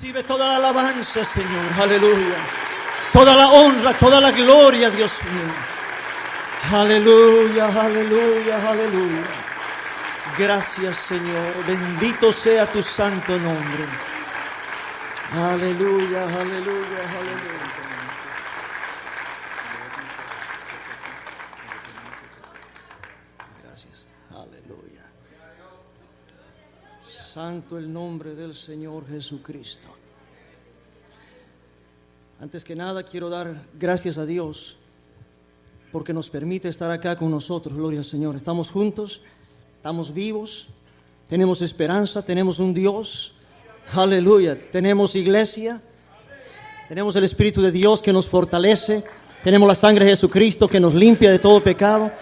Recibe toda la alabanza, Señor, aleluya. Toda la honra, toda la gloria, Dios mío. Aleluya, aleluya, aleluya. Gracias, Señor. Bendito sea tu santo nombre. Aleluya, aleluya, aleluya. Gracias, aleluya. Santo el nombre del Señor Jesucristo. Antes que nada quiero dar gracias a Dios porque nos permite estar acá con nosotros. Gloria al Señor. Estamos juntos, estamos vivos, tenemos esperanza, tenemos un Dios. Aleluya. Tenemos iglesia, tenemos el Espíritu de Dios que nos fortalece, tenemos la sangre de Jesucristo que nos limpia de todo pecado.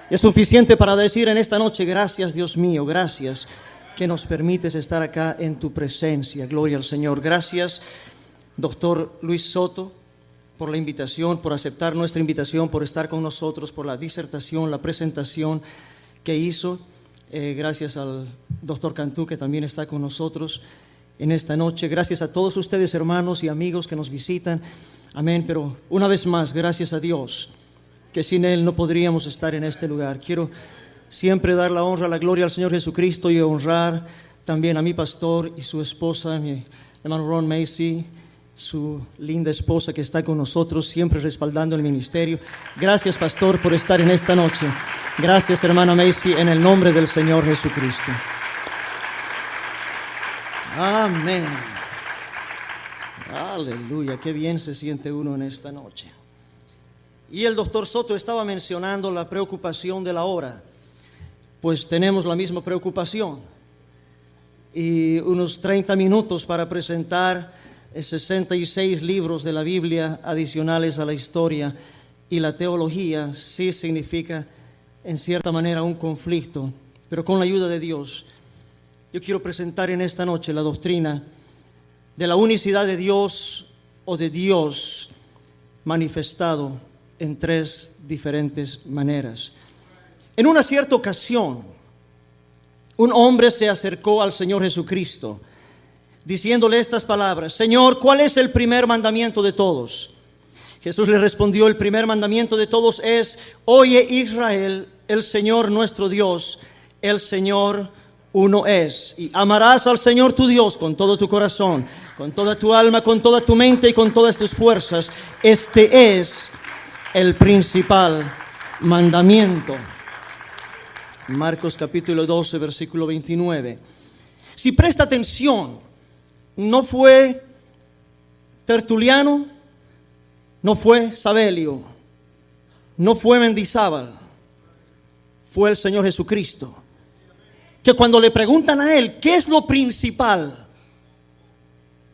Es suficiente para decir en esta noche: gracias, Dios mío, gracias que nos permites estar acá en tu presencia. Gloria al Señor. Gracias, Doctor Luis Soto, por la invitación, por aceptar nuestra invitación, por estar con nosotros, por la disertación, la presentación que hizo. Gracias al Doctor Cantú, que también está con nosotros en esta noche. Gracias a todos ustedes, hermanos y amigos que nos visitan. Amén. Pero una vez más, gracias a Dios, que sin Él no podríamos estar en este lugar. Quiero siempre dar la honra, la gloria al Señor Jesucristo y honrar también a mi pastor y su esposa, mi hermano Ron Macy, su linda esposa que está con nosotros, siempre respaldando el ministerio. Gracias, pastor, por estar en esta noche. Gracias, hermana Macy, en el nombre del Señor Jesucristo. Amén. Aleluya, qué bien se siente uno en esta noche. Y el doctor Soto estaba mencionando la preocupación de la hora. Pues tenemos la misma preocupación. Y unos 30 minutos para presentar 66 libros de la Biblia adicionales a la historia y la teología sí significa en cierta manera un conflicto, pero con la ayuda de Dios yo quiero presentar en esta noche la doctrina de la unicidad de Dios o de Dios manifestado en tres diferentes maneras. En una cierta ocasión, un hombre se acercó al Señor Jesucristo diciéndole estas palabras: Señor, ¿cuál es el primer mandamiento de todos? Jesús le respondió: el primer mandamiento de todos es: oye Israel, el Señor nuestro Dios, el Señor uno es. Y amarás al Señor tu Dios con todo tu corazón, con toda tu alma, con toda tu mente y con todas tus fuerzas. Este es el principal mandamiento. Marcos capítulo 12, versículo 29. Si presta atención, no fue Tertuliano, no fue Sabelio, no fue Mendizábal, fue el Señor Jesucristo, que cuando le preguntan a Él ¿qué es lo principal?,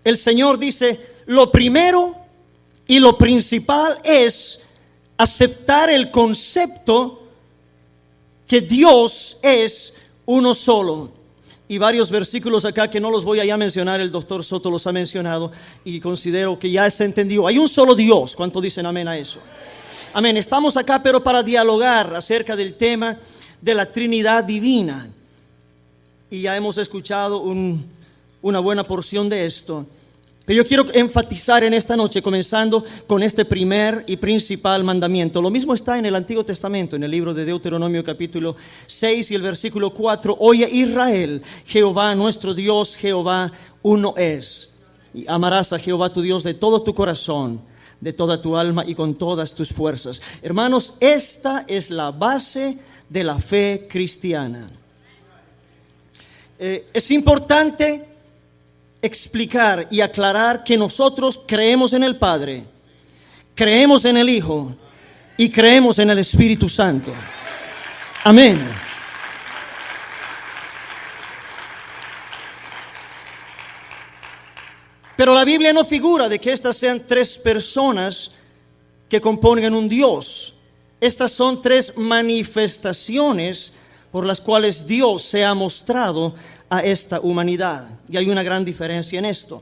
el Señor dice: lo primero y lo principal es aceptar el concepto que Dios es uno solo. Y varios versículos acá que no los voy a ya mencionar, el doctor Soto los ha mencionado y considero que ya se entendió. Hay un solo Dios. ¿Cuánto dicen amén a eso? Amén. Estamos acá pero para dialogar acerca del tema de la Trinidad Divina. Y ya hemos escuchado una buena porción de esto. Pero yo quiero enfatizar en esta noche, comenzando con este primer y principal mandamiento. Lo mismo está en el Antiguo Testamento, en el libro de Deuteronomio capítulo 6 y el versículo 4. Oye Israel, Jehová nuestro Dios, Jehová uno es. Y amarás a Jehová tu Dios de todo tu corazón, de toda tu alma y con todas tus fuerzas. Hermanos, esta es la base de la fe cristiana. Es importante explicar y aclarar que nosotros creemos en el Padre, creemos en el Hijo y creemos en el Espíritu Santo. Amén. Pero la Biblia no figura de que estas sean tres personas que componen un Dios. Estas son tres manifestaciones por las cuales Dios se ha mostrado a esta humanidad. Y hay una gran diferencia en esto.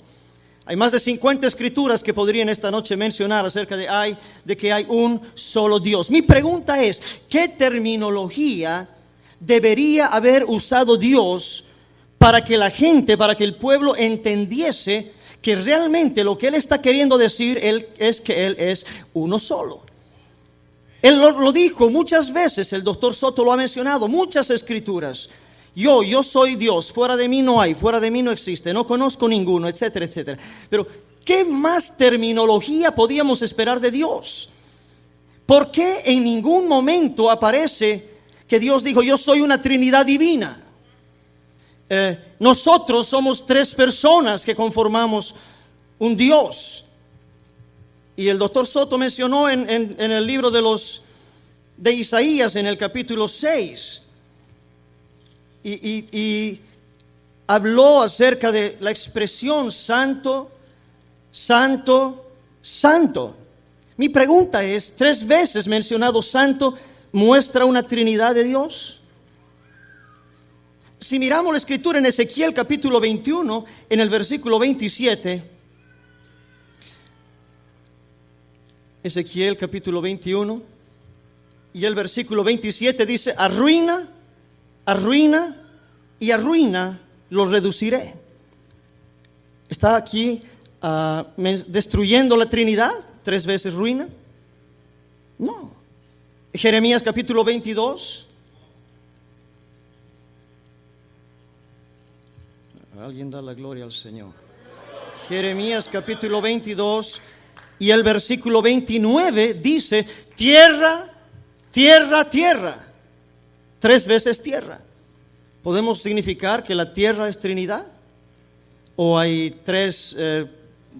Hay más de 50 escrituras que podrían esta noche mencionar acerca de que hay un solo Dios. Mi pregunta es: ¿qué terminología debería haber usado Dios para que la gente, para que el pueblo entendiese que realmente lo que él está queriendo decir es que él es uno solo. Él lo dijo muchas veces, el doctor Soto lo ha mencionado, muchas escrituras. Yo soy Dios, fuera de mí no hay, fuera de mí no existe, no conozco ninguno, etcétera, etcétera. Pero ¿qué más terminología podíamos esperar de Dios? ¿Por qué en ningún momento aparece que Dios dijo, yo soy una Trinidad divina? Nosotros somos tres personas que conformamos un Dios. Y el doctor Soto mencionó en el libro de Isaías, en el capítulo 6, y habló acerca de la expresión santo, santo, santo. Mi pregunta es, 3 veces mencionado santo, ¿muestra una Trinidad de Dios? Si miramos la escritura en Ezequiel capítulo 21, en el versículo 27, Ezequiel capítulo 21, y el versículo 27 dice, arruina, arruina y arruina lo reduciré. ¿Está aquí destruyendo la Trinidad? 3 veces ruina. No. Jeremías capítulo 22. Alguien da la gloria al Señor. Jeremías capítulo 22 y el versículo 29 dice, tierra, tierra, tierra. 3 veces tierra. ¿Podemos significar que la tierra es Trinidad? ¿O hay 3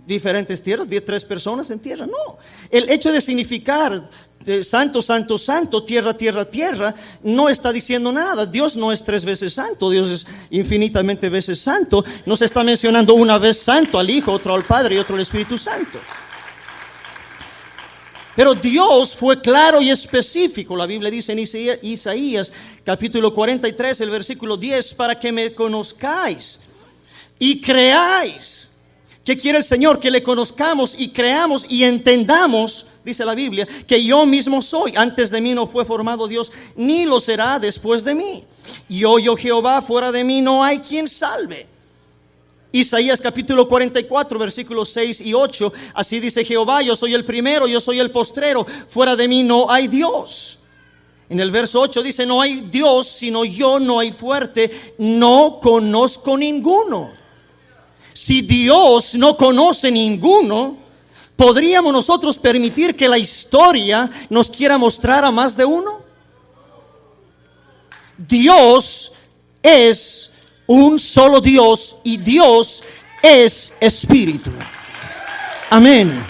diferentes tierras, 3 personas en tierra? No. El hecho de significar santo, santo, santo, tierra, tierra, tierra, no está diciendo nada. Dios no es 3 veces santo, Dios es infinitamente veces santo. No se está mencionando una vez santo al Hijo, otro al Padre y otro al Espíritu Santo. Pero Dios fue claro y específico. La Biblia dice en Isaías capítulo 43, el versículo 10, para que me conozcáis y creáis. ¿Qué quiere el Señor? Que le conozcamos y creamos y entendamos, dice la Biblia, que yo mismo soy. Antes de mí no fue formado Dios, ni lo será después de mí. Yo Jehová, fuera de mí no hay quien salve. Isaías capítulo 44, versículos 6 y 8, así dice Jehová, yo soy el primero, yo soy el postrero, fuera de mí no hay Dios. En el verso 8 dice, no hay Dios sino yo, no hay fuerte, no conozco ninguno. Si Dios no conoce ninguno, ¿podríamos nosotros permitir que la historia nos quiera mostrar a más de uno? Dios es un solo Dios y Dios es espíritu. Amén.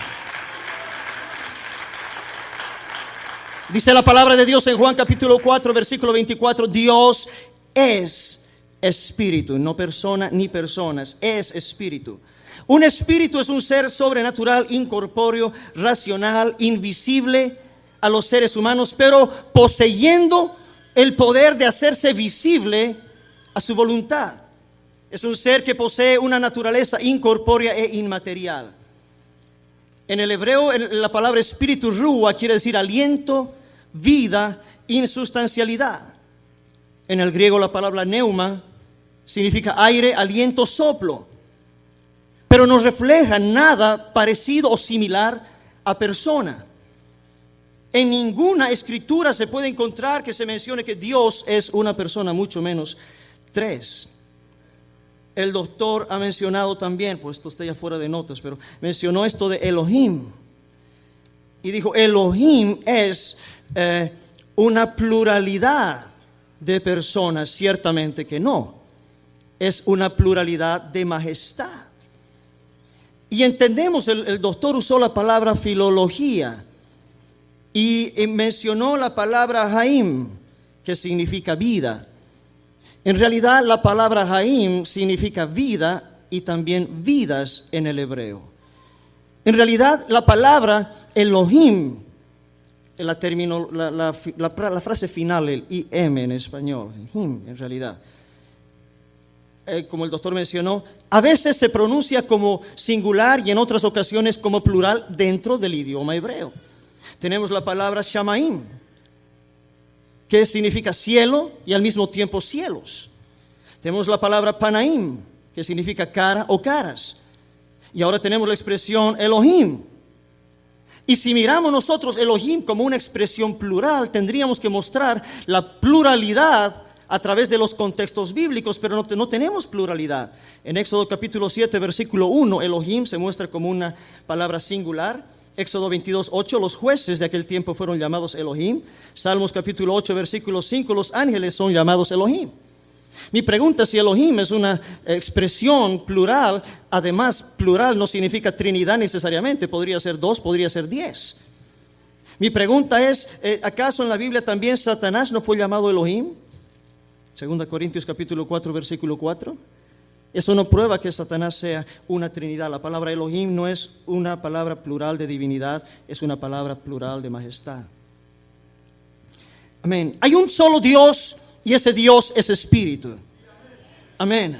Dice la palabra de Dios en Juan capítulo 4, versículo 24, Dios es espíritu, no persona ni personas, es espíritu. Un espíritu es un ser sobrenatural, incorpóreo, racional, invisible a los seres humanos, pero poseyendo el poder de hacerse visible a su voluntad. Es un ser que posee una naturaleza incorpórea e inmaterial. En el hebreo la palabra espíritu ruah quiere decir aliento, vida, insustancialidad. En el griego la palabra pneuma significa aire, aliento, soplo. Pero no refleja nada parecido o similar a persona. En ninguna escritura se puede encontrar que se mencione que Dios es una persona, mucho menos 3. El doctor ha mencionado también, pues esto está ya fuera de notas, pero mencionó esto de Elohim. Y dijo, Elohim es una pluralidad de personas. Ciertamente que no. Es una pluralidad de majestad. Y entendemos, el doctor usó la palabra filología y mencionó la palabra Haim, que significa vida. En realidad la palabra Haim significa vida y también vidas en el hebreo. En realidad la palabra Elohim, la frase final, el im en español, Elohim en realidad, como el doctor mencionó, a veces se pronuncia como singular y en otras ocasiones como plural dentro del idioma hebreo. Tenemos la palabra Shamaim, que significa cielo y al mismo tiempo cielos. Tenemos la palabra Panaim, que significa cara o caras. Y ahora tenemos la expresión Elohim. Y si miramos nosotros Elohim como una expresión plural, tendríamos que mostrar la pluralidad a través de los contextos bíblicos, pero no tenemos pluralidad. En Éxodo capítulo 7, versículo 1, Elohim se muestra como una palabra singular. Éxodo 22, 8, los jueces de aquel tiempo fueron llamados Elohim. Salmos capítulo 8, versículo 5, los ángeles son llamados Elohim. Mi pregunta es si Elohim es una expresión plural. Además, plural no significa Trinidad necesariamente, podría ser 2, podría ser 10. Mi pregunta es, ¿acaso en la Biblia también Satanás no fue llamado Elohim? 2 Corintios capítulo 4, versículo 4. Eso no prueba que Satanás sea una Trinidad. La palabra Elohim no es una palabra plural de divinidad, es una palabra plural de majestad. Amén. Hay un solo Dios y ese Dios es espíritu. Amén.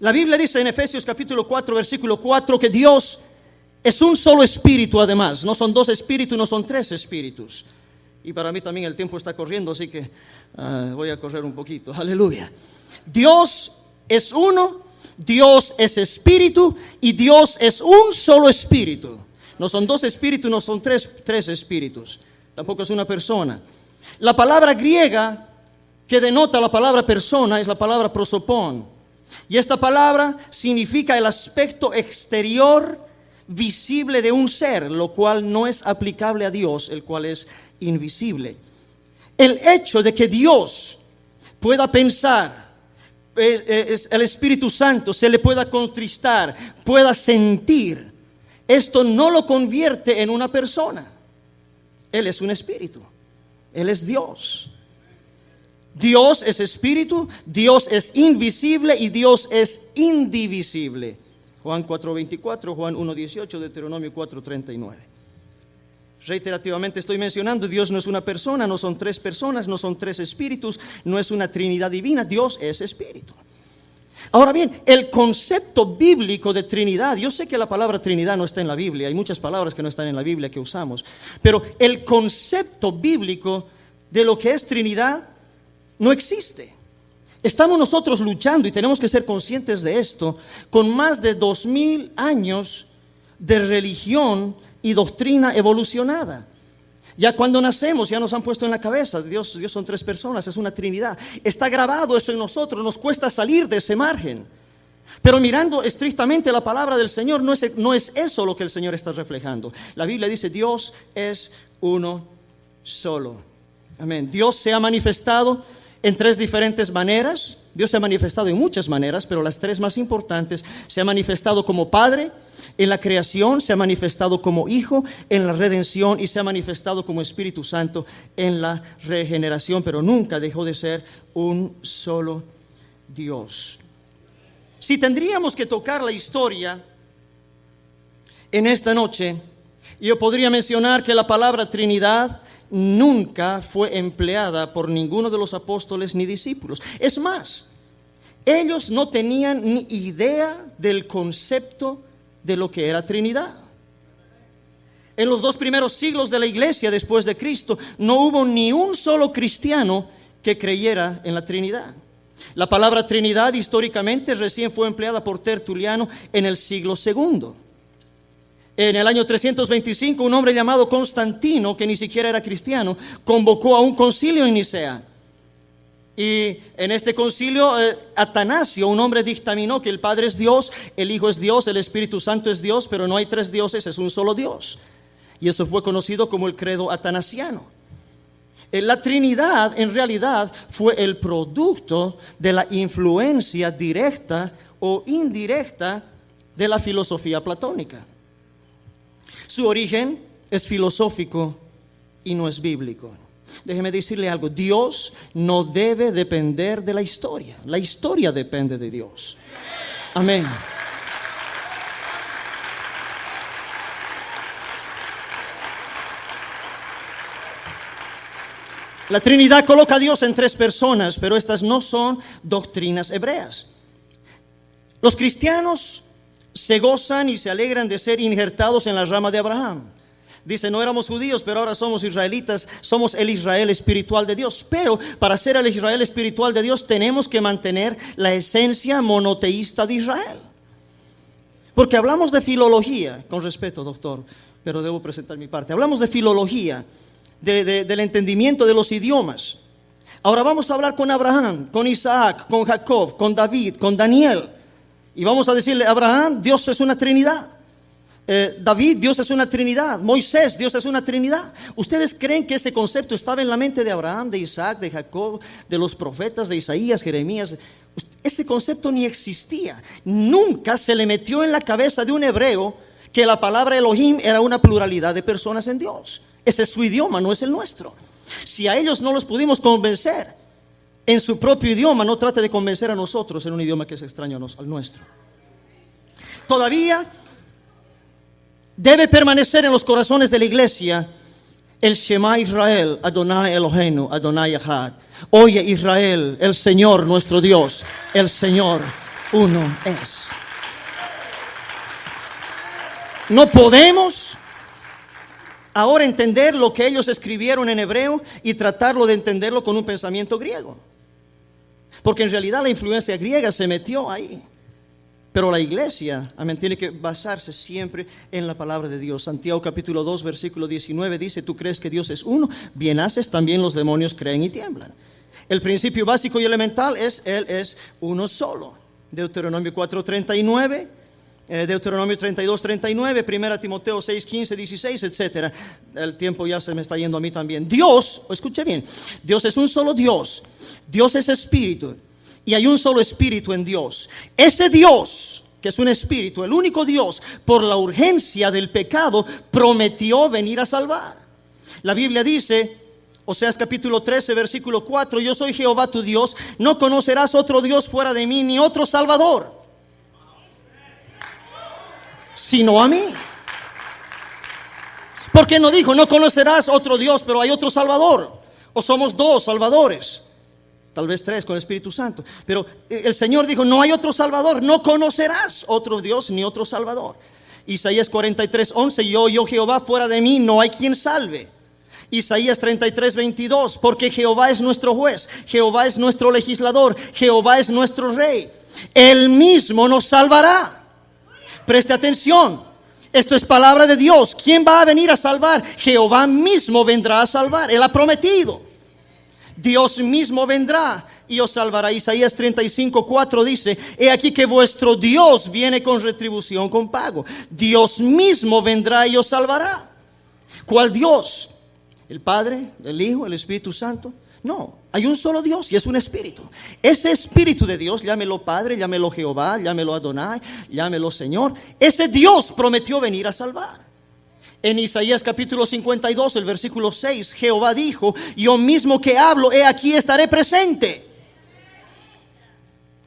La Biblia dice en Efesios capítulo 4, versículo 4 que Dios es un solo espíritu además. No son 2 espíritus, no son 3 espíritus. Y para mí también el tiempo está corriendo, así que voy a correr un poquito. Aleluya. Dios es uno, Dios es espíritu y Dios es un solo espíritu. No son 2 espíritus, no son tres espíritus. Tampoco es una persona. La palabra griega que denota la palabra persona es la palabra prosopón. Y esta palabra significa el aspecto exterior visible de un ser, lo cual no es aplicable a Dios, el cual es invisible. El hecho de que Dios pueda pensar, el Espíritu Santo se le pueda contristar, pueda sentir, esto no lo convierte en una persona. Él es un espíritu, Él es Dios. Dios es espíritu, Dios es invisible y Dios es indivisible. Juan 4:24, Juan 1:18, Deuteronomio 4:39. Reiterativamente estoy mencionando, Dios no es una persona, no son 3 personas, no son 3 espíritus, no es una Trinidad divina, Dios es espíritu. Ahora bien, el concepto bíblico de Trinidad, yo sé que la palabra Trinidad no está en la Biblia, hay muchas palabras que no están en la Biblia que usamos, pero el concepto bíblico de lo que es Trinidad no existe. Estamos nosotros luchando, y tenemos que ser conscientes de esto, con más de 2000 años de religión y doctrina evolucionada. Ya cuando nacemos ya nos han puesto en la cabeza, Dios son 3 personas, es una Trinidad. Está grabado eso en nosotros, nos cuesta salir de ese margen. Pero mirando estrictamente la palabra del Señor, no es eso lo que el Señor está reflejando. La Biblia dice, Dios es uno solo. Amén. Dios se ha manifestado en 3 diferentes maneras. Dios se ha manifestado en muchas maneras, pero las 3 más importantes: se ha manifestado como Padre en la creación, se ha manifestado como Hijo en la redención y se ha manifestado como Espíritu Santo en la regeneración, pero nunca dejó de ser un solo Dios. Si tendríamos que tocar la historia en esta noche, yo podría mencionar que la palabra Trinidad nunca fue empleada por ninguno de los apóstoles ni discípulos. Es más, ellos no tenían ni idea del concepto de lo que era Trinidad. En los 2 primeros siglos de la iglesia después de Cristo, no hubo ni un solo cristiano que creyera en la Trinidad. La palabra Trinidad históricamente recién fue empleada por Tertuliano en el siglo II. En el año 325, un hombre llamado Constantino, que ni siquiera era cristiano, convocó a un concilio en Nicea. Y en este concilio, Atanasio, un hombre, dictaminó que el Padre es Dios, el Hijo es Dios, el Espíritu Santo es Dios, pero no hay 3 dioses, es un solo Dios. Y eso fue conocido como el credo atanasiano. La Trinidad en realidad fue el producto de la influencia directa o indirecta de la filosofía platónica. Su origen es filosófico y no es bíblico. Déjeme decirle algo, Dios no debe depender de la historia depende de Dios. Amén. La Trinidad coloca a Dios en 3 personas, pero estas no son doctrinas hebreas. Los cristianos se gozan y se alegran de ser injertados en la rama de Abraham. Dice, no éramos judíos, pero ahora somos israelitas, somos el Israel espiritual de Dios. Pero para ser el Israel espiritual de Dios tenemos que mantener la esencia monoteísta de Israel. Porque hablamos de filología, con respeto, doctor, pero debo presentar mi parte. Hablamos de filología, del entendimiento de los idiomas. Ahora vamos a hablar con Abraham, con Isaac, con Jacob, con David, con Daniel. Y vamos a decirle, Abraham, Dios es una Trinidad. David, Dios es una Trinidad. Moisés, Dios es una Trinidad. ¿Ustedes creen que ese concepto estaba en la mente de Abraham, de Isaac, de Jacob, de los profetas, de Isaías, Jeremías? Ese concepto ni existía. Nunca se le metió en la cabeza de un hebreo que la palabra Elohim era una pluralidad de personas en Dios. Ese es su idioma, no es el nuestro. Si a ellos no los pudimos convencer en su propio idioma, no trate de convencer a nosotros en un idioma que es extraño al nuestro. Todavía debe permanecer en los corazones de la iglesia el Shema Israel, Adonai Eloheinu, Adonai Echad. Oye Israel, el Señor nuestro Dios, el Señor uno es. No podemos ahora entender lo que ellos escribieron en hebreo y tratarlo de entenderlo con un pensamiento griego. Porque en realidad la influencia griega se metió ahí. Pero la iglesia, amén, tiene que basarse siempre en la palabra de Dios. Santiago capítulo 2, versículo 19 dice, ¿tú crees que Dios es uno? Bien haces, también los demonios creen y tiemblan. El principio básico y elemental es, Él es uno solo. Deuteronomio 4:39, Deuteronomio 32:39, 1 Timoteo 6:15, 16, etc. El tiempo ya se me está yendo a mí también. Dios, escuche bien, Dios es un solo Dios. Dios es espíritu. Y hay un solo espíritu en Dios. Ese Dios, que es un espíritu, el único Dios, por la urgencia del pecado, prometió venir a salvar. La Biblia dice, Oseas capítulo 13, versículo 4, yo soy Jehová tu Dios, no conocerás otro Dios fuera de mí, ni otro Salvador, sino a mí. Porque no dijo, no conocerás otro Dios, pero hay otro Salvador, o somos dos Salvadores. Tal vez tres con el Espíritu Santo. Pero el Señor dijo, no hay otro Salvador, no conocerás otro Dios ni otro Salvador. Isaías 43:11, yo Jehová, fuera de mí no hay quien salve. Isaías 33:22, porque Jehová es nuestro juez, Jehová es nuestro legislador, Jehová es nuestro rey. Él mismo nos salvará. Preste atención, esto es palabra de Dios. ¿Quién va a venir a salvar? Jehová mismo vendrá a salvar, Él ha prometido. Dios mismo vendrá y os salvará. Isaías 35:4 dice, he aquí que vuestro Dios viene con retribución, con pago. Dios mismo vendrá y os salvará. ¿Cuál Dios? ¿El Padre, el Hijo, el Espíritu Santo? No, hay un solo Dios y es un espíritu. Ese espíritu de Dios, llámelo Padre, llámelo Jehová, llámelo Adonai, llámelo Señor. Ese Dios prometió venir a salvar. En Isaías capítulo 52, el versículo 6, Jehová dijo, yo mismo que hablo, he aquí estaré presente.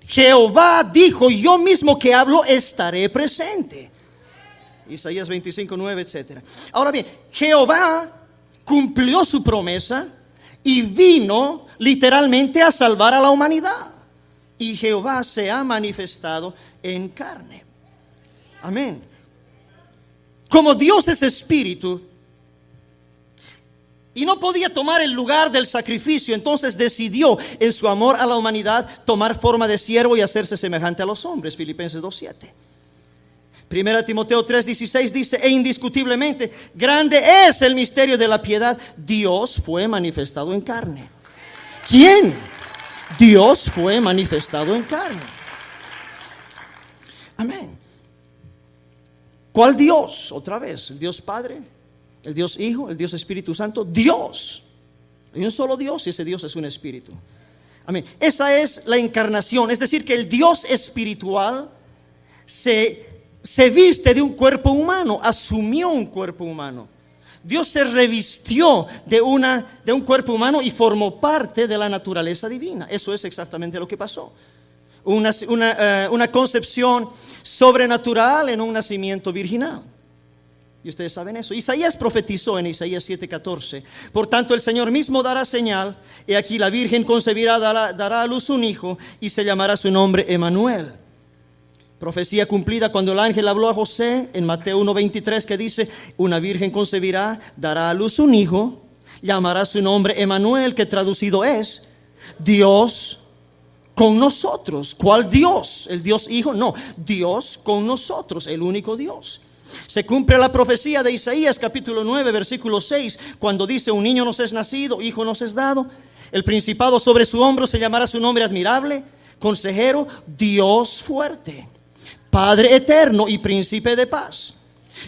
Jehová dijo, yo mismo que hablo, estaré presente. Isaías 25:9, etc. Ahora bien, Jehová cumplió su promesa y vino literalmente a salvar a la humanidad. Y Jehová se ha manifestado en carne. Amén. Como Dios es espíritu y no podía tomar el lugar del sacrificio, entonces decidió en su amor a la humanidad tomar forma de siervo y hacerse semejante a los hombres. Filipenses 2:7. 1 Timoteo 3:16 dice, e indiscutiblemente grande es el misterio de la piedad. Dios fue manifestado en carne. ¿Quién? Dios fue manifestado en carne. Amén. ¿Cuál Dios? Otra vez, el Dios Padre, el Dios Hijo, el Dios Espíritu Santo. Dios. Hay un solo Dios y ese Dios es un espíritu. Amén. Esa es la encarnación. Es decir, que el Dios espiritual se viste de un cuerpo humano, asumió un cuerpo humano. Dios se revistió de un cuerpo humano y formó parte de la naturaleza divina. Eso es exactamente lo que pasó. Una concepción sobrenatural en un nacimiento virginal. Y ustedes saben eso. Isaías profetizó en Isaías 7:14. Por tanto el Señor mismo dará señal. He aquí la Virgen concebirá, dará a luz un hijo y se llamará su nombre Emmanuel. Profecía cumplida cuando el ángel habló a José en Mateo 1:23, que dice, una virgen concebirá, dará a luz un hijo, llamará su nombre Emmanuel, que traducido es Dios con nosotros. ¿Cuál Dios? ¿El Dios Hijo? No, Dios con nosotros, el único Dios. Se cumple la profecía de Isaías capítulo 9 versículo 6, cuando dice: un niño nos es nacido, hijo nos es dado, el principado sobre su hombro, se llamará su nombre admirable, consejero, Dios fuerte, Padre eterno y príncipe de paz.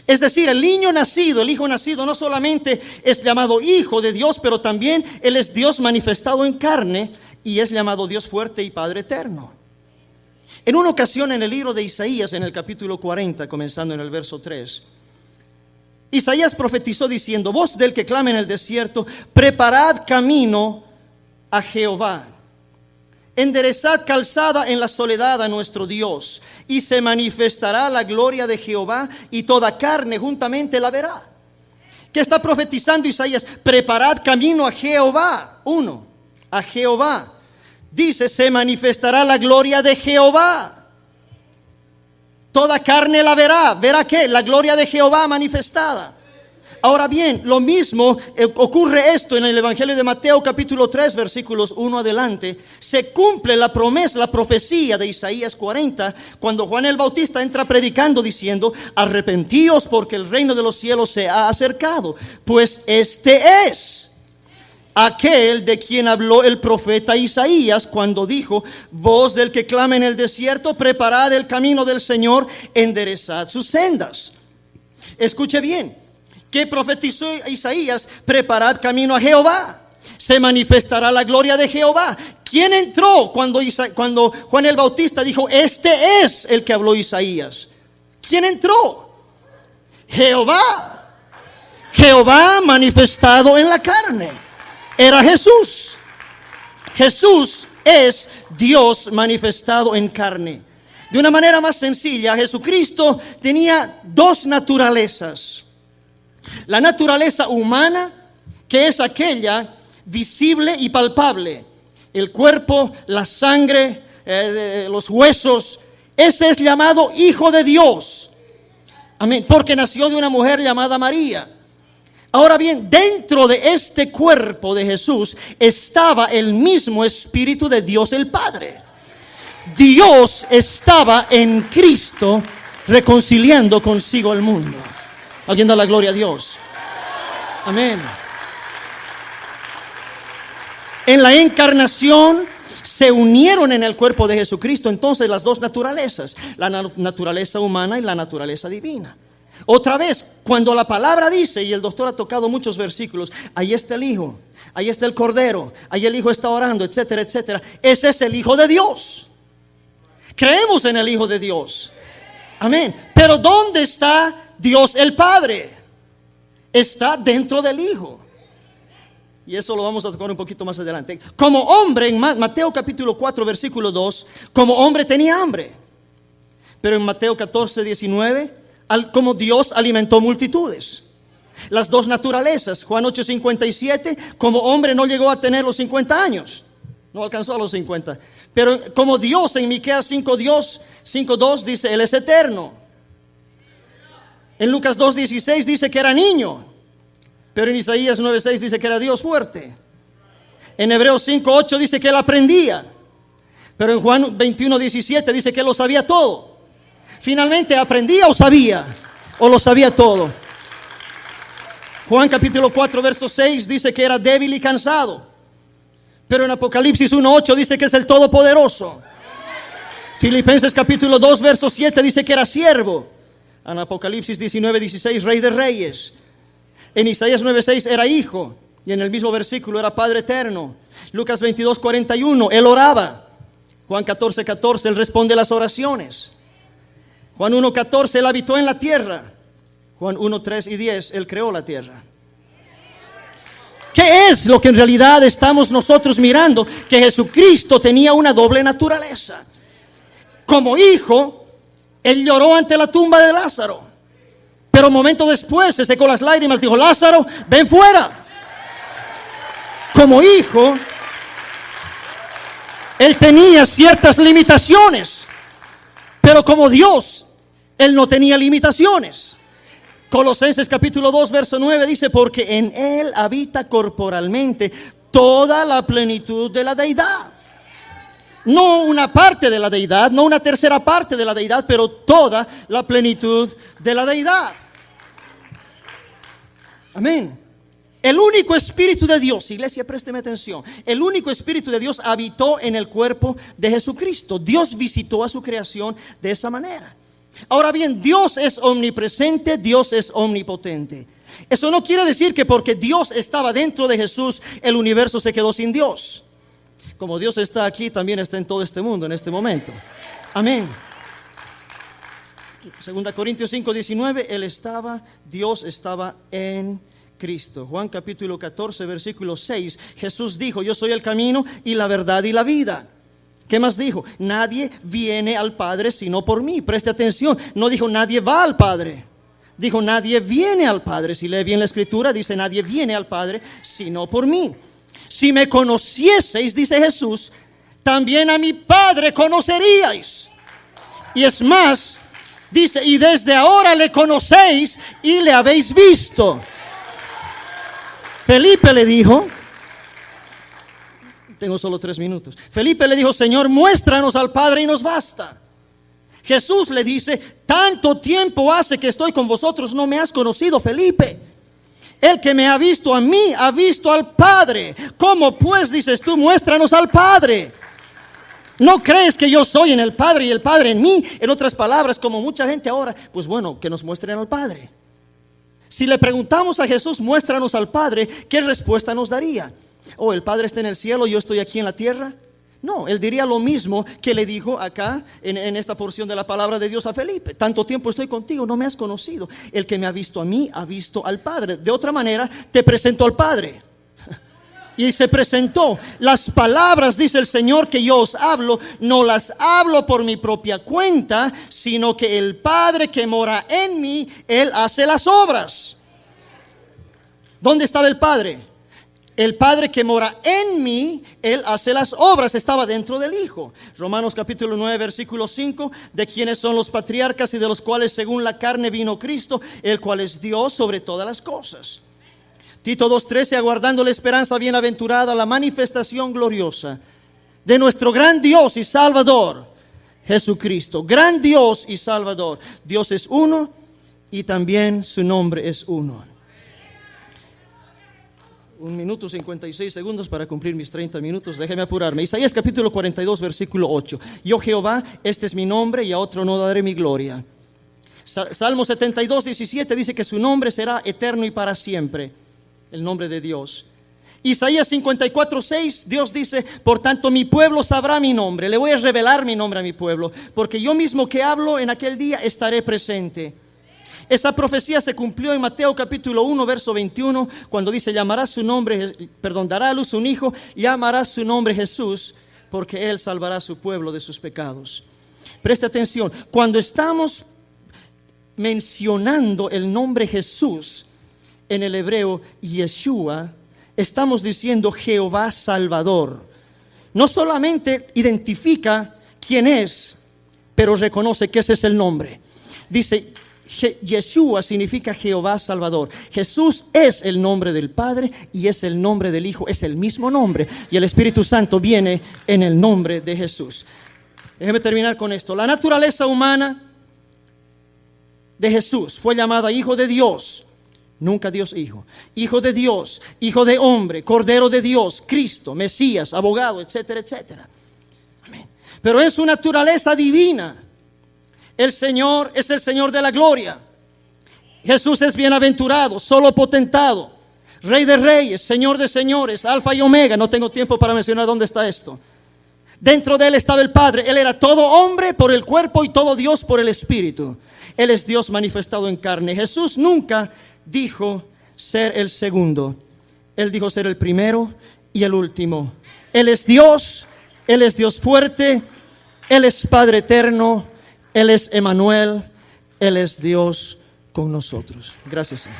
Es decir, el niño nacido, el hijo nacido, no solamente es llamado hijo de Dios, pero también Él es Dios manifestado en carne y es llamado Dios fuerte y Padre eterno. En una ocasión en el libro de Isaías, en el capítulo 40, comenzando en el verso 3, Isaías profetizó diciendo: voz del que clama en el desierto, preparad camino a Jehová, enderezad calzada en la soledad a nuestro Dios, y se manifestará la gloria de Jehová, y toda carne juntamente la verá. ¿Qué está profetizando Isaías? Preparad camino a Jehová. Uno, a Jehová. Dice: se manifestará la gloria de Jehová. Toda carne la verá. ¿Verá qué? La gloria de Jehová manifestada. Ahora bien, lo mismo ocurre esto en el Evangelio de Mateo capítulo 3 versículos 1 adelante. Se cumple la promesa, la profecía de Isaías 40, cuando Juan el Bautista entra predicando diciendo: arrepentíos porque el reino de los cielos se ha acercado. Pues este es aquel de quien habló el profeta Isaías cuando dijo: voz del que clama en el desierto, preparad el camino del Señor, enderezad sus sendas. Escuche bien. ¿Qué profetizó Isaías? Preparad camino a Jehová, se manifestará la gloria de Jehová. ¿Quién entró cuando Juan el Bautista dijo: este es el que habló Isaías? ¿Quién entró? Jehová. Jehová manifestado en la carne. Era Jesús. Jesús es Dios manifestado en carne. De una manera más sencilla, Jesucristo tenía dos naturalezas. La naturaleza humana, que es aquella visible y palpable, el cuerpo, la sangre, los huesos. Ese es llamado Hijo de Dios. Amén. Porque nació de una mujer llamada María. Ahora bien, dentro de este cuerpo de Jesús estaba el mismo Espíritu de Dios el Padre. Dios estaba en Cristo reconciliando consigo al mundo. ¿Alguien da la gloria a Dios? Amén. En la encarnación se unieron en el cuerpo de Jesucristo entonces las dos naturalezas, la naturaleza humana y la naturaleza divina. Otra vez, cuando la palabra dice, y el doctor ha tocado muchos versículos: ahí está el Hijo, ahí está el Cordero, ahí el Hijo está orando, etcétera, etcétera. Ese es el Hijo de Dios. Creemos en el Hijo de Dios. Amén. Pero ¿dónde está Dios el Padre? Está dentro del Hijo. Y eso lo vamos a tocar un poquito más adelante. Como hombre, en Mateo capítulo 4 versículo 2, como hombre tenía hambre. Pero en Mateo 14, 19, como Dios alimentó multitudes. Las dos naturalezas. Juan 8, 57, como hombre no llegó a tener los 50 años. No alcanzó a los 50. Pero como Dios, en Miqueas 5:2 dice: Él es eterno. En Lucas 2:16 dice que era niño. Pero en Isaías 9:6 dice que era Dios fuerte. En Hebreos 5:8 dice que Él aprendía. Pero en Juan 21:17 dice que Él lo sabía todo. Finalmente, ¿aprendía o sabía? ¿O lo sabía todo? Juan capítulo 4 verso 6 dice que era débil y cansado. Pero en Apocalipsis 1:8 dice que es el Todopoderoso. Filipenses capítulo 2 verso 7 dice que era siervo. En Apocalipsis 19:16 Rey de Reyes. En Isaías 9:6 era hijo. Y en el mismo versículo era Padre eterno. Lucas 22:41 Él oraba. Juan 14:14 Él responde las oraciones. Juan 1:14 Él habitó en la tierra. Juan 1:3 y 10 Él creó la tierra. ¿Qué es lo que en realidad estamos nosotros mirando? Que Jesucristo tenía una doble naturaleza. Como hijo, Él lloró ante la tumba de Lázaro. Pero un momento después se secó las lágrimas, dijo: Lázaro, ven fuera. Como hijo, Él tenía ciertas limitaciones. Pero como Dios, Él no tenía limitaciones. Colosenses capítulo 2 verso 9 dice: porque en Él habita corporalmente toda la plenitud de la deidad. No una parte de la deidad, no una tercera parte de la deidad, pero toda la plenitud de la deidad. Amén. El único Espíritu de Dios, iglesia, présteme atención, el único Espíritu de Dios habitó en el cuerpo de Jesucristo. Dios visitó a su creación de esa manera. Ahora bien, Dios es omnipresente, Dios es omnipotente. Eso no quiere decir que porque Dios estaba dentro de Jesús, el universo se quedó sin Dios. Como Dios está aquí, también está en todo este mundo en este momento. Amén. 2 Corintios 5:19, Dios estaba en Cristo. Juan capítulo 14, versículo 6, Jesús dijo: yo soy el camino y la verdad y la vida. ¿Qué más dijo? Nadie viene al Padre sino por mí. Preste atención, no dijo nadie va al Padre, dijo nadie viene al Padre. Si lee bien la escritura, dice nadie viene al Padre sino por mí. Si me conocieseis, dice Jesús, también a mi Padre conoceríais. Y es más, dice, y desde ahora le conocéis y le habéis visto. Felipe le dijo, tengo solo 3 minutos. Felipe le dijo: Señor, muéstranos al Padre y nos basta. Jesús le dice: tanto tiempo hace que estoy con vosotros, no me has conocido, Felipe. El que me ha visto a mí, ha visto al Padre. ¿Cómo pues dices tú, muéstranos al Padre? ¿No crees que yo soy en el Padre y el Padre en mí? En otras palabras, como mucha gente ahora, pues bueno, que nos muestren al Padre. Si le preguntamos a Jesús, muéstranos al Padre, ¿qué respuesta nos daría? Oh, el Padre está en el cielo, yo estoy aquí en la tierra. No, él diría lo mismo que le dijo acá en esta porción de la palabra de Dios a Felipe: tanto tiempo estoy contigo, no me has conocido. El que me ha visto a mí, ha visto al Padre. De otra manera, te presento al Padre. Y se presentó. Las palabras, dice el Señor, que yo os hablo, no las hablo por mi propia cuenta, sino que el Padre que mora en mí, Él hace las obras. ¿Dónde estaba el Padre? El Padre que mora en mí, Él hace las obras. Estaba dentro del Hijo. Romanos capítulo 9, versículo 5, de quienes son los patriarcas y de los cuales según la carne vino Cristo, el cual es Dios sobre todas las cosas. Tito 2:13, aguardando la esperanza bienaventurada, la manifestación gloriosa de nuestro gran Dios y Salvador, Jesucristo. Gran Dios y Salvador. Dios es uno y también su nombre es uno. 1 minuto 56 segundos para cumplir mis 30 minutos. Déjeme apurarme. Isaías capítulo 42, versículo 8. Yo Jehová, este es mi nombre, y a otro no daré mi gloria. Salmo 72, 17 dice que su nombre será eterno y para siempre. El nombre de Dios. Isaías 54, 6, Dios dice: por tanto mi pueblo sabrá mi nombre. Le voy a revelar mi nombre a mi pueblo, porque yo mismo que hablo en aquel día estaré presente. Esa profecía se cumplió en Mateo capítulo 1, verso 21, cuando dice: dará a luz un hijo, llamará su nombre Jesús, porque él salvará a su pueblo de sus pecados. Preste atención, cuando estamos mencionando el nombre Jesús, en el hebreo Yeshua, estamos diciendo Jehová Salvador. No solamente identifica quién es, pero reconoce que ese es el nombre. Dice: Yeshua significa Jehová Salvador. Jesús es el nombre del Padre y es el nombre del Hijo, es el mismo nombre, y el Espíritu Santo viene en el nombre de Jesús. Déjeme terminar con esto. La naturaleza humana de Jesús fue llamada Hijo de Dios. Nunca Dios Hijo. Hijo de Dios, Hijo de hombre, Cordero de Dios, Cristo, Mesías, abogado, etcétera, etcétera. Amén. Pero en su naturaleza divina, el Señor es el Señor de la gloria. Jesús es bienaventurado, solo potentado, Rey de reyes, Señor de señores, Alfa y Omega. No tengo tiempo para mencionar dónde está esto. Dentro de él estaba el Padre. Él era todo hombre por el cuerpo y todo Dios por el Espíritu. Él es Dios manifestado en carne. Jesús nunca dijo ser el segundo. Él dijo ser el primero y el último. Él es Dios fuerte, Él es Padre eterno, Él es Emmanuel, Él es Dios con nosotros. Gracias, Señor.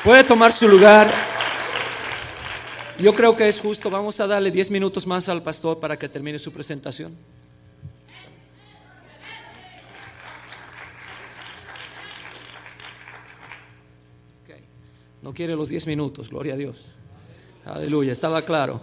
Puede tomar su lugar. Yo creo que es justo. Vamos a darle 10 minutos más al pastor para que termine su presentación. No quiere los 10 minutos, gloria a Dios. Aleluya, estaba claro.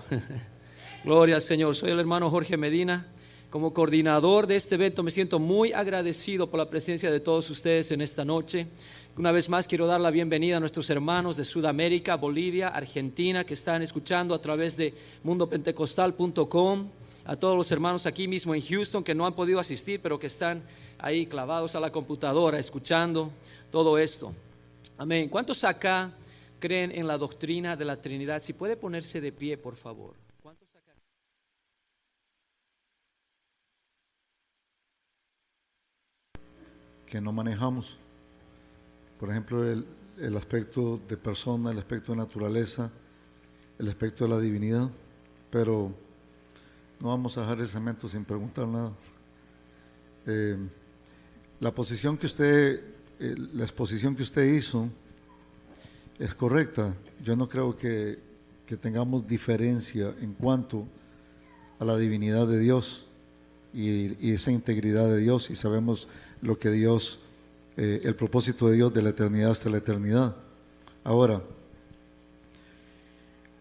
Gloria al Señor. Soy el hermano Jorge Medina. Como coordinador de este evento me siento muy agradecido por la presencia de todos ustedes en esta noche. Una vez más quiero dar la bienvenida a nuestros hermanos de Sudamérica, Bolivia, Argentina, que están escuchando a través de mundopentecostal.com. A todos los hermanos aquí mismo en Houston que no han podido asistir, pero que están ahí clavados a la computadora escuchando todo esto. Amén. ¿Cuántos acá creen en la doctrina de la Trinidad? Si puede ponerse de pie, por favor. ¿Cuántos acá? Que no manejamos. Por ejemplo, el aspecto de persona, el aspecto de naturaleza, el aspecto de la divinidad, pero no vamos a dejar el cemento sin preguntar nada. La exposición que usted hizo es correcta. Yo no creo que tengamos diferencia en cuanto a la divinidad de Dios y esa integridad de Dios, y sabemos lo que Dios, el propósito de Dios de la eternidad hasta la eternidad. Ahora,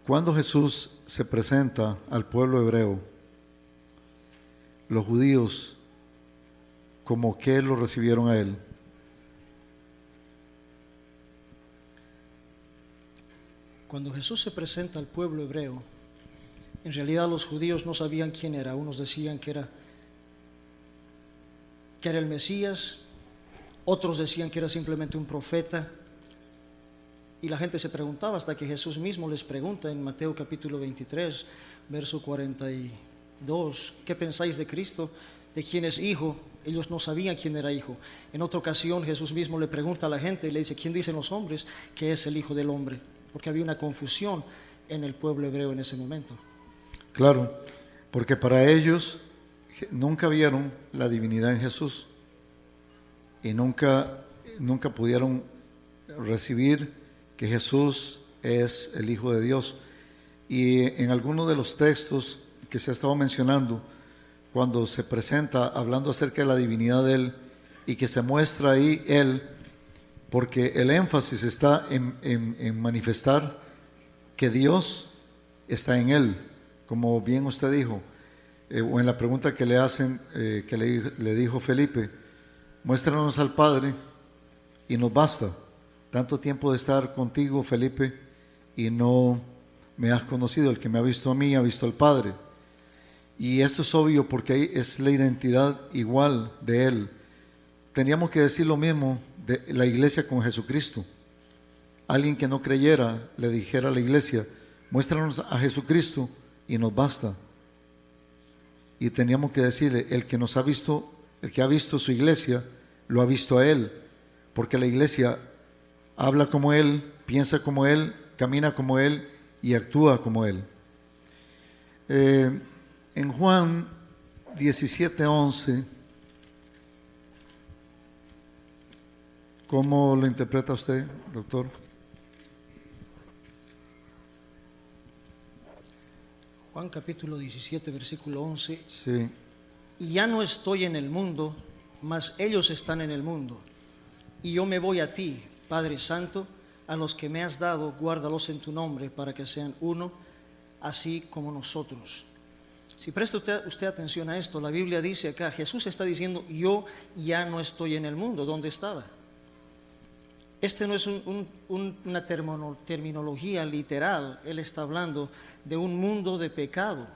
cuando Jesús se presenta al pueblo hebreo, los judíos, ¿cómo que lo recibieron a él? Cuando Jesús se presenta al pueblo hebreo, en realidad los judíos no sabían quién era. Unos decían que era el Mesías, otros decían que era simplemente un profeta, y la gente se preguntaba hasta que Jesús mismo les pregunta en Mateo capítulo 23, verso 42, ¿qué pensáis de Cristo? ¿De quién es hijo? Ellos no sabían quién era hijo. En otra ocasión Jesús mismo le pregunta a la gente y le dice, ¿quién dicen los hombres que es el Hijo del Hombre? Porque había una confusión en el pueblo hebreo en ese momento. Claro, porque para ellos nunca vieron la divinidad en Jesús y nunca pudieron recibir que Jesús es el Hijo de Dios. Y en algunos de los textos que se ha estado mencionando, cuando se presenta hablando acerca de la divinidad de Él y que se muestra ahí Él, porque el énfasis está en manifestar que Dios está en Él, como bien usted dijo, o en la pregunta que le hacen, que le dijo Felipe, muéstranos al Padre y nos basta. Tanto tiempo de estar contigo, Felipe, y no me has conocido. El que me ha visto a mí ha visto al Padre. Y esto es obvio porque ahí es la identidad igual de Él. Tendríamos que decir lo mismo de la iglesia con Jesucristo. Alguien que no creyera le dijera a la iglesia, muéstranos a Jesucristo y nos basta. Y teníamos que decirle, el que nos ha visto, el que ha visto su iglesia, lo ha visto a Él, porque la iglesia habla como Él, piensa como Él, camina como Él y actúa como Él. En Juan 17:11, ¿cómo lo interpreta usted, doctor? Juan capítulo 17, versículo 11. Sí. Y ya no estoy en el mundo, mas ellos están en el mundo. Y yo me voy a ti, Padre Santo, a los que me has dado, guárdalos en tu nombre, para que sean uno, así como nosotros. Si presta usted atención a esto, la Biblia dice acá, Jesús está diciendo, yo ya no estoy en el mundo. ¿Dónde estaba? Este no es una terminología literal. Él está hablando de un mundo de pecado.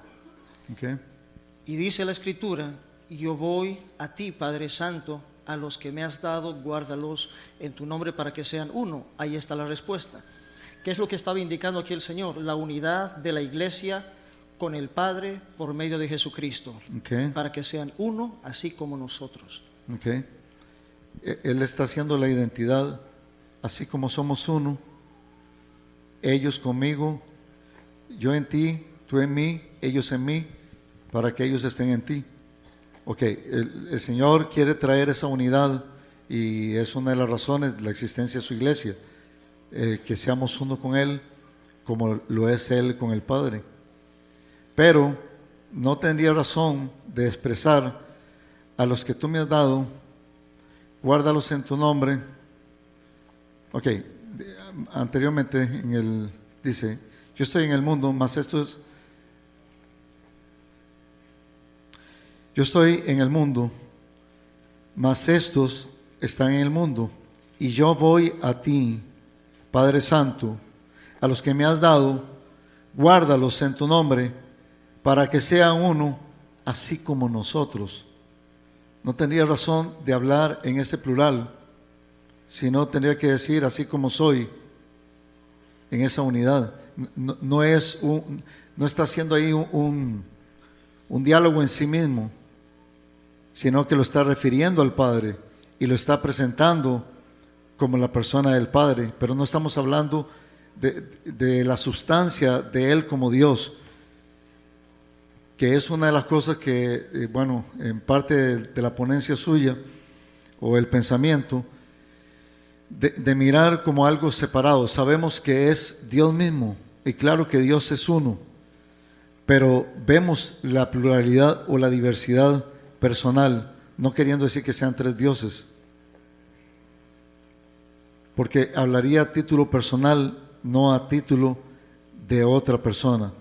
Okay. Y dice la Escritura, yo voy a ti, Padre Santo, a los que me has dado, guárdalos en tu nombre para que sean uno. Ahí está la respuesta. ¿Qué es lo que estaba indicando aquí el Señor? La unidad de la iglesia con el Padre por medio de Jesucristo. Okay. Para que sean uno, así como nosotros. Okay. Él está haciendo la identidad, así como somos uno, ellos conmigo, yo en ti, tú en mí, ellos en mí, para que ellos estén en ti. Ok, el Señor quiere traer esa unidad y es una de las razones de la existencia de su iglesia, que seamos uno con Él como lo es Él con el Padre. Pero no tendría razón de expresar a los que tú me has dado, guárdalos en tu nombre. Ok, anteriormente dice, yo estoy en el mundo, yo estoy en el mundo, mas estos están en el mundo, y yo voy a ti, Padre Santo, a los que me has dado, guárdalos en tu nombre, para que sean uno, así como nosotros. No tendría razón de hablar en ese plural, sino tendría que decir así como soy, en esa unidad. No está haciendo ahí un diálogo en sí mismo, sino que lo está refiriendo al Padre y lo está presentando como la persona del Padre, pero no estamos hablando de la sustancia de Él como Dios, que es una de las cosas que, en parte de la ponencia suya o el pensamiento, de mirar como algo separado. Sabemos que es Dios mismo, y claro que Dios es uno, pero vemos la pluralidad o la diversidad personal, no queriendo decir que sean tres dioses, porque hablaría a título personal, no a título de otra persona.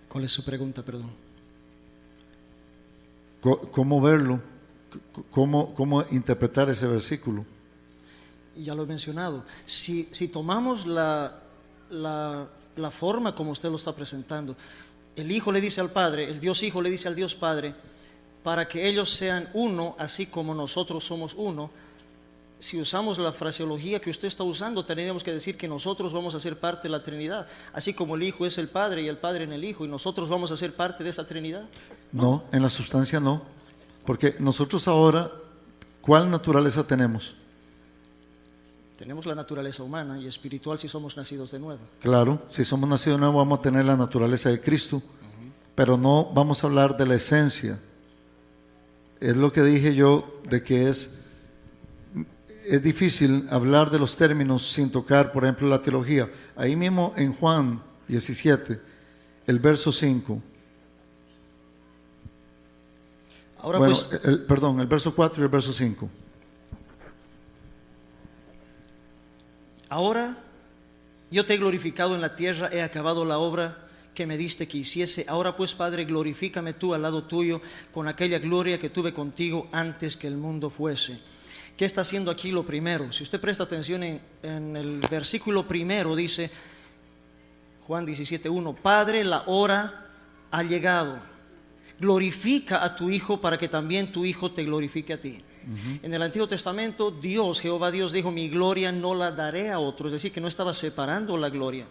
¿Cuál es su pregunta, perdón? ¿Cómo verlo? ¿Cómo interpretar ese versículo? Ya lo he mencionado. Si tomamos la forma como usted lo está presentando, el Hijo le dice al Padre, el Dios Hijo le dice al Dios Padre, para que ellos sean uno, así como nosotros somos uno. Si usamos la fraseología que usted está usando, tendríamos que decir que nosotros vamos a ser parte de la Trinidad, así como el Hijo es el Padre y el Padre en el Hijo, y nosotros vamos a ser parte de esa Trinidad. No, en la sustancia no, porque nosotros ahora, ¿cuál naturaleza tenemos? Tenemos la naturaleza humana y espiritual si somos nacidos de nuevo. Claro, si somos nacidos de nuevo vamos a tener la naturaleza de Cristo, pero no vamos a hablar de la esencia. Es lo que dije yo, de que es difícil hablar de los términos sin tocar, por ejemplo, la teología. Ahí mismo en Juan 17, el verso 5. Ahora el verso 4 y el verso 5. Ahora yo te he glorificado en la tierra, he acabado la obra que me diste que hiciese. Ahora pues, Padre, glorifícame tú al lado tuyo con aquella gloria que tuve contigo antes que el mundo fuese. ¿Qué está haciendo aquí lo primero? Si usted presta atención en el versículo primero, dice Juan 17:1, Padre, la hora ha llegado. Glorifica a tu Hijo para que también tu Hijo te glorifique a ti. En el Antiguo Testamento, Jehová Dios dijo, mi gloria no la daré a otros, es decir, que no estaba separando la gloria.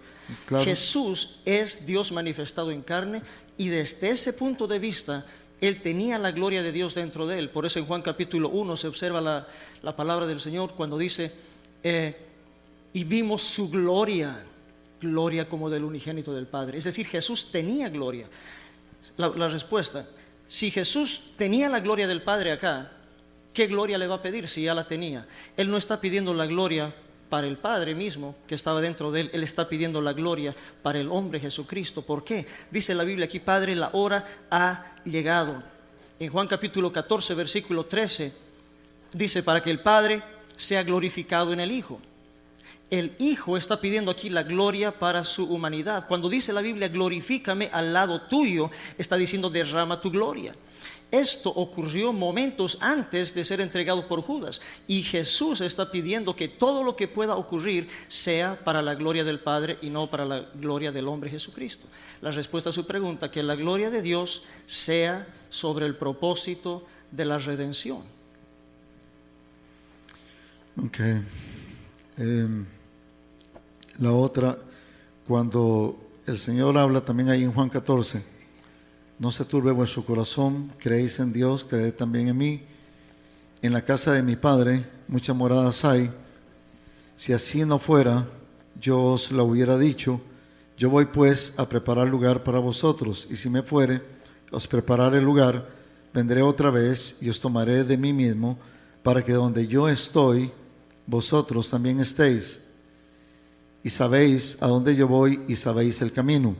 Claro. Jesús es Dios manifestado en carne, y desde ese punto de vista, Él tenía la gloria de Dios dentro de Él. Por eso en Juan capítulo 1 se observa la palabra del Señor cuando dice, y vimos su gloria como del unigénito del Padre. Es decir, Jesús tenía gloria. La respuesta, si Jesús tenía la gloria del Padre acá, ¿qué gloria le va a pedir si ya la tenía? Él no está pidiendo la gloria para el Padre mismo que estaba dentro de Él, Él está pidiendo la gloria para el hombre Jesucristo. ¿Por qué? Dice la Biblia aquí, Padre, la hora ha llegado. En Juan capítulo 14, versículo 13, dice, para que el Padre sea glorificado en el Hijo. El Hijo está pidiendo aquí la gloria para su humanidad. Cuando dice la Biblia, glorifícame al lado tuyo, está diciendo, derrama tu gloria. Esto ocurrió momentos antes de ser entregado por Judas, y Jesús está pidiendo que todo lo que pueda ocurrir sea para la gloria del Padre y no para la gloria del hombre Jesucristo. La respuesta a su pregunta, que la gloria de Dios sea sobre el propósito de la redención. Ok. La otra, cuando el Señor habla también ahí en Juan 14, no se turbe vuestro corazón, creéis en Dios, creed también en mí. En la casa de mi Padre muchas moradas hay. Si así no fuera, yo os lo hubiera dicho. Yo voy pues a preparar lugar para vosotros, y si me fuere, os prepararé lugar, vendré otra vez y os tomaré de mí mismo, para que donde yo estoy, vosotros también estéis. Y sabéis a dónde yo voy y sabéis el camino.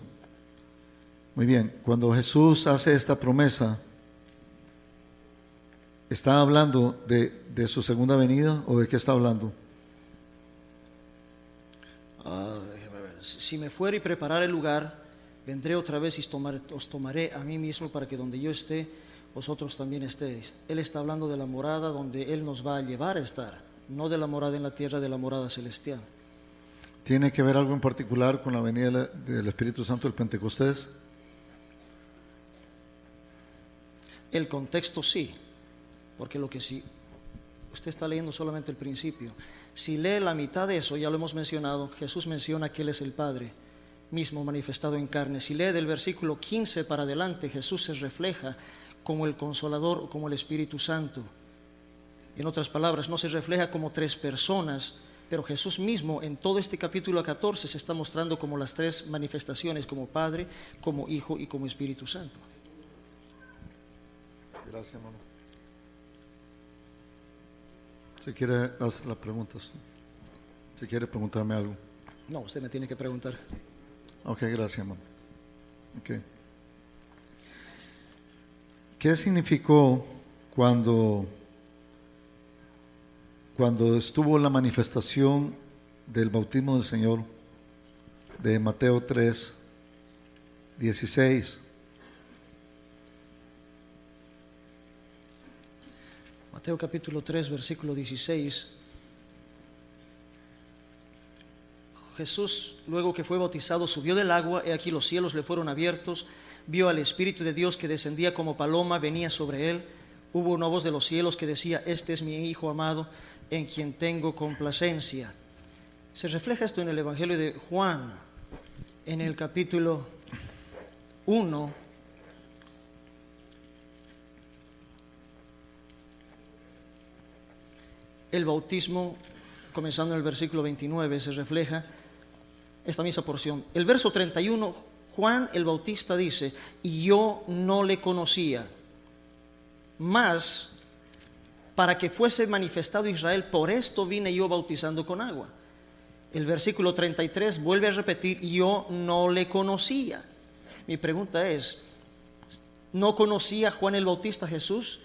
Muy bien, cuando Jesús hace esta promesa, ¿está hablando de su segunda venida o de qué está hablando? Déjame ver. Si me fuera y preparar el lugar, vendré otra vez y os tomaré a mí mismo para que donde yo esté, vosotros también estéis. Él está hablando de la morada donde Él nos va a llevar a estar, no de la morada en la tierra, de la morada celestial. ¿Tiene que ver algo en particular con la venida del Espíritu Santo del Pentecostés? El contexto sí, porque lo que sí, usted está leyendo solamente el principio. Si lee la mitad de eso, ya lo hemos mencionado, Jesús menciona que Él es el Padre mismo manifestado en carne. Si lee del versículo 15 para adelante, Jesús se refleja como el Consolador, como el Espíritu Santo. En otras palabras, no se refleja como tres personas, pero Jesús mismo en todo este capítulo 14 se está mostrando como las tres manifestaciones, como Padre, como Hijo y como Espíritu Santo. Gracias, hermano. Si quiere, haz las preguntas. Si quiere preguntarme algo. No, usted me tiene que preguntar. Ok, gracias, hermano. Okay. ¿Qué significó cuando estuvo la manifestación del bautismo del Señor de Mateo 3, 16? Mateo capítulo 3, versículo 16. Jesús, luego que fue bautizado, subió del agua, y aquí los cielos le fueron abiertos, vio al Espíritu de Dios que descendía como paloma, venía sobre él. Hubo una voz de los cielos que decía: este es mi Hijo amado, en quien tengo complacencia. Se refleja esto en el Evangelio de Juan, en el capítulo 1. El bautismo, comenzando en el versículo 29, se refleja esta misma porción. El verso 31, Juan el Bautista dice: y yo no le conocía, mas para que fuese manifestado Israel, por esto vine yo bautizando con agua. El versículo 33 vuelve a repetir: yo no le conocía. Mi pregunta es, ¿no conocía Juan el Bautista a Jesús?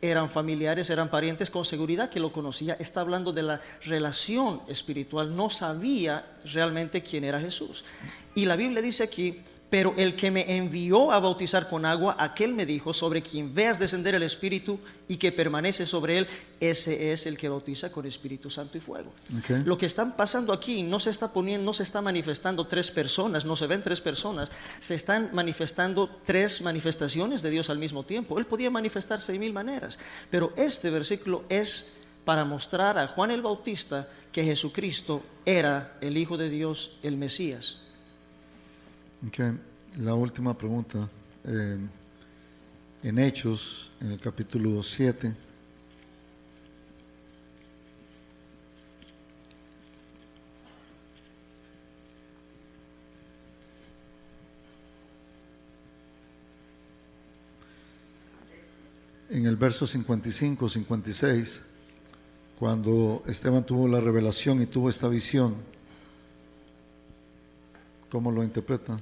Eran familiares, eran parientes, con seguridad que lo conocía. Está hablando de la relación espiritual. No sabía realmente quién era Jesús. Y la Biblia dice aquí: pero el que me envió a bautizar con agua, aquel me dijo: sobre quien veas descender el Espíritu y que permanece sobre él, ese es el que bautiza con Espíritu Santo y fuego. Okay. Lo que está pasando aquí no se está manifestando tres personas, no se ven tres personas, se están manifestando tres manifestaciones de Dios al mismo tiempo. Él podía manifestarse de mil maneras, pero este versículo es para mostrar a Juan el Bautista que Jesucristo era el Hijo de Dios, el Mesías. Okay. La última pregunta. En Hechos, en el capítulo 7, en el verso 55, 56, cuando Esteban tuvo la revelación y tuvo esta visión, ¿cómo lo interpreta?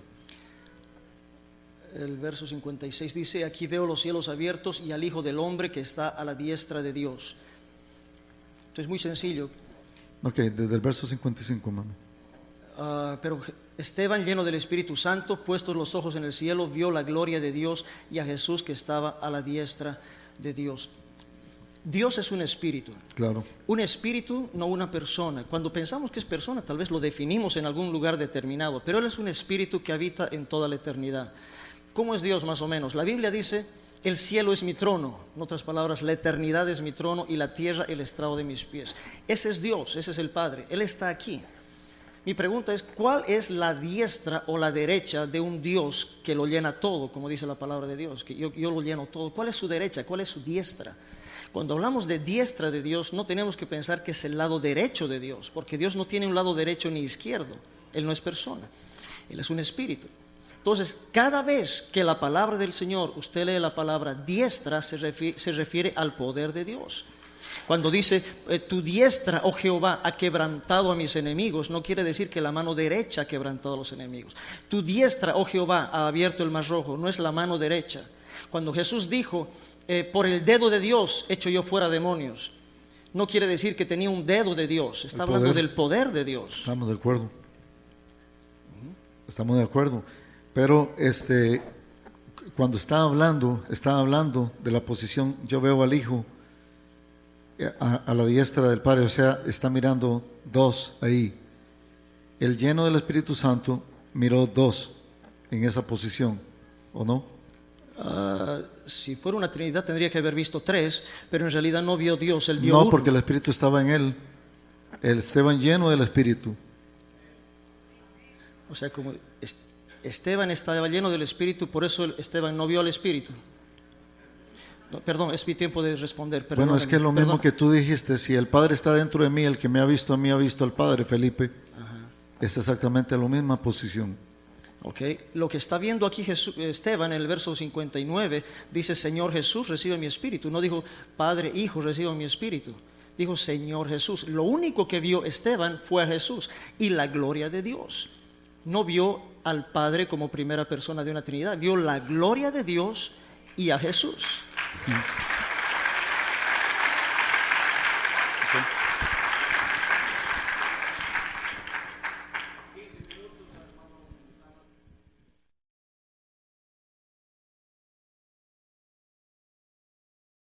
El verso 56 dice: aquí veo los cielos abiertos y al Hijo del Hombre que está a la diestra de Dios. Entonces, muy sencillo. Ok, desde el verso 55, mami. Pero Esteban, lleno del Espíritu Santo, puestos los ojos en el cielo, vio la gloria de Dios y a Jesús que estaba a la diestra de Dios. Dios es un espíritu. Claro. Un espíritu, no una persona. Cuando pensamos que es persona, tal vez lo definimos en algún lugar determinado, pero Él es un espíritu que habita en toda la eternidad. ¿Cómo es Dios más o menos? La Biblia dice: el cielo es mi trono. En otras palabras, la eternidad es mi trono y la tierra el estrado de mis pies. Ese es Dios, ese es el Padre. Él está aquí. Mi pregunta es: ¿cuál es la diestra o la derecha de un Dios que lo llena todo? Como dice la palabra de Dios, que yo lo lleno todo. ¿Cuál es su derecha? ¿Cuál es su diestra? Cuando hablamos de diestra de Dios, no tenemos que pensar que es el lado derecho de Dios, porque Dios no tiene un lado derecho ni izquierdo. Él no es persona, Él es un espíritu. Entonces, cada vez que la palabra del Señor, usted lee la palabra diestra, se refiere al poder de Dios. Cuando dice: tu diestra, oh Jehová, ha quebrantado a mis enemigos, no quiere decir que la mano derecha ha quebrantado a los enemigos. Tu diestra, oh Jehová, ha abierto el mar rojo, no es la mano derecha. Cuando Jesús dijo: por el dedo de Dios echo yo fuera demonios, no quiere decir que tenía un dedo de Dios. Está El hablando poder. del poder de Dios. Estamos de acuerdo. Estamos de acuerdo. Pero cuando estaba hablando de la posición, yo veo al Hijo a la diestra del Padre, o sea, está mirando dos ahí. El lleno del Espíritu Santo miró dos en esa posición, ¿o no? Si fuera una Trinidad tendría que haber visto tres, pero en realidad no vio Dios, él vio No, uno. porque el Espíritu estaba en él. Él estaba lleno del Espíritu. O sea, como Esteban estaba lleno del Espíritu, por eso Esteban no vio al Espíritu. No, perdón, es mi tiempo de responder. Bueno, es que es lo mismo que tú dijiste, si el Padre está dentro de mí, el que me ha visto a mí ha visto al Padre, Felipe. Es exactamente la misma posición. Okay. Lo que está viendo aquí Esteban en el verso 59, dice, Señor Jesús, recibe mi espíritu. No dijo, Padre, Hijo, recibe mi espíritu. Dijo, Señor Jesús. Lo único que vio Esteban fue a Jesús y la gloria de Dios. No vio al Padre como primera persona de una Trinidad, vio la gloria de Dios y a Jesús.